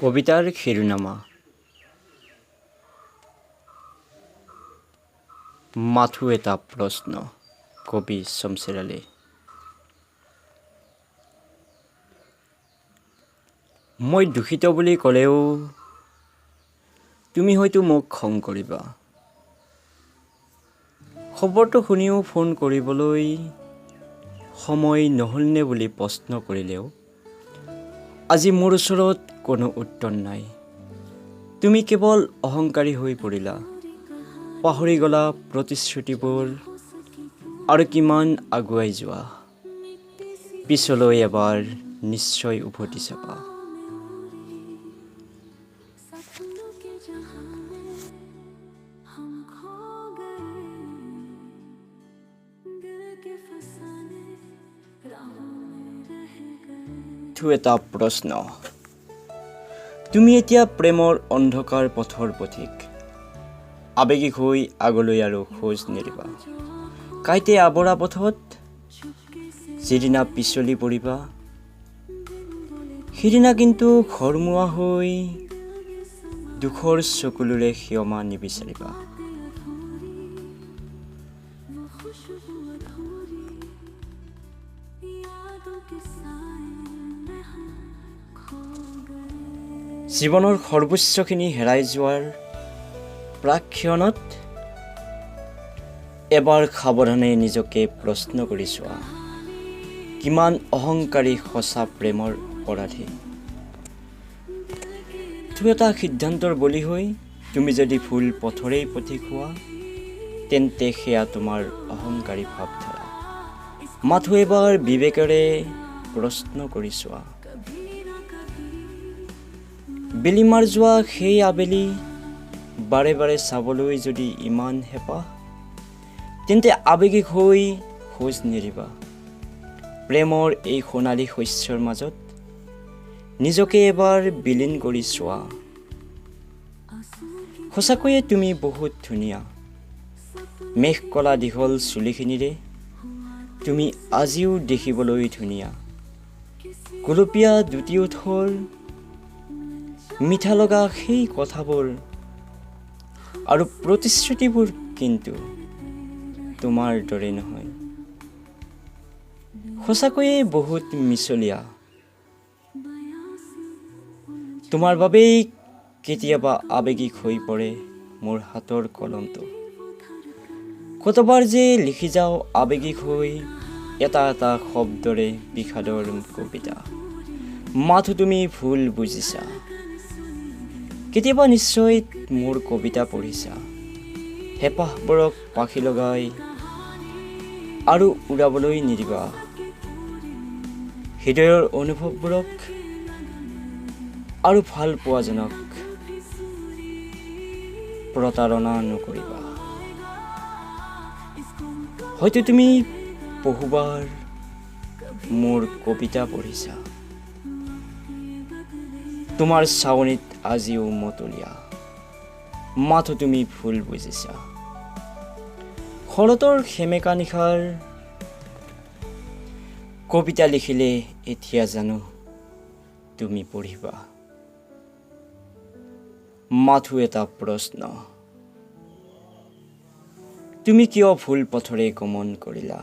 কবিতাৰ শিৰোনামা মাথো এটা প্ৰশ্ন কবি শমশেৰ আলী। মই দূষিত বুলি ক'লেও তুমি হয়তো মোক খং কৰিবা। খবৰটো শুনিও ফোন কৰিবলৈ সময় নহ'লনে বুলি প্ৰশ্ন কৰিলেও আজি মোৰ ওচৰত কোনো উত্তৰ নাই। তুমি কেৱল অহংকাৰী হৈ পৰিলা, পাহৰি গলা প্ৰতিশ্ৰুতিবোৰ আৰু কিমান আগুৱাই যোৱা। পিছলৈ এবাৰ নিশ্চয় উভতি চাবা। এটা প্ৰশ্ন। তুমি এতিয়া প্ৰেমৰ অন্ধকাৰ পথৰ পথিক, আৱেগিক হৈ আগলৈ আৰু খোজ নেৰিবা। কাইতে আৱৰা পথত যিদিনা পিছলি পৰিবা, সিদিনা কিন্তু ঘৰমুৱা হৈ দুখৰ চকুলোৰে ক্ষমা নিবিচাৰিবা। জীৱনৰ সৰ্বোচ্চখিনি হেৰাই যোৱাৰ প্ৰাক্ষণত এবাৰ সাৱধানে নিজকে প্ৰশ্ন কৰি চোৱা, কিমান অহংকাৰী সঁচা প্ৰেমৰ অপৰাধী। এটা সিদ্ধান্তৰ বলি হৈ তুমি যদি ভুল পথৰেই পথিক হোৱা, তেন্তে সেয়া তোমাৰ অহংকাৰী ভাৱধাৰা। মাথো এবাৰ বিবেকেৰে প্ৰশ্ন কৰি চোৱা। বেলিমাৰ যোৱা সেই আবেলি বাৰে বাৰে চাবলৈ যদি ইমান হেঁপাহ, তেন্তে আৱেগিক হৈ খোজ নেৰিবা। প্ৰেমৰ এই সোণালী শস্যৰ মাজত নিজকে এবাৰ বিলীন কৰি চোৱা। সঁচাকৈয়ে তুমি বহুত ধুনীয়া। মেঘ কলা দীঘল চুলিখিনিৰে তুমি আজিও দেখিবলৈ ধুনীয়া। গুলপীয়া দুটি ওঠৰ, মিঠা লগা সেই কথাবোৰ আৰু প্ৰতিশ্ৰুতিবোৰ কিন্তু তোমাৰ দৰে নহয়। সঁচাকৈয়ে বহুত মিছলীয়া। তোমাৰ বাবেই কেতিয়াবা আৱেগিক হৈ পৰে মোৰ হাতৰ কলমটো। কতবাৰ যে লিখি যাওঁ আৱেগিক হৈ এটা এটা শব্দৰে বিষাদৰ কবিতা। মাথো তুমি ভুল বুজিছা। কেতিয়াবা নিশ্চয় মোৰ কবিতা পঢ়িছা। হেঁপাহবোৰক পাখি লগাই আৰু উৰাবলৈ নিদিবা। হৃদয়ৰ অনুভৱবোৰক আৰু ভাল পোৱাজনক প্ৰতাৰণা নকৰিবা। হয়তো তুমি বহুবাৰ মোৰ কবিতা পঢ়িছা। তোমাৰ চাৱনিত আজিও মতলীয়া। মাথো তুমি ভুল বুজিছা। শৰতৰ সেমেকা নিশাৰ কবিতা লিখিলে এতিয়া জানো তুমি পঢ়িবা। মাথো এটা প্ৰশ্ন। তুমি কিয় ভুল পথৰে গমন কৰিলা?